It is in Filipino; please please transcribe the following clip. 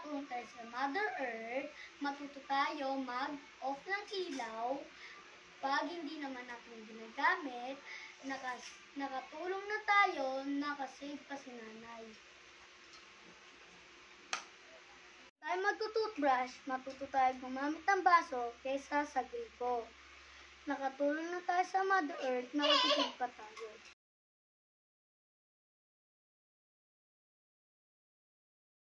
nakatulong tayo sa Mother Earth, matuto tayo mag-off ng ilaw pag hindi naman natin ginagamit. Nakatulong na tayo, nakasave pa si nanay. Tayo magtutoothbrush, matuto tayo gumamit ng baso kaysa sa gripo. Nakatulong na tayo sa Mother Earth, nakatipid pa tayo.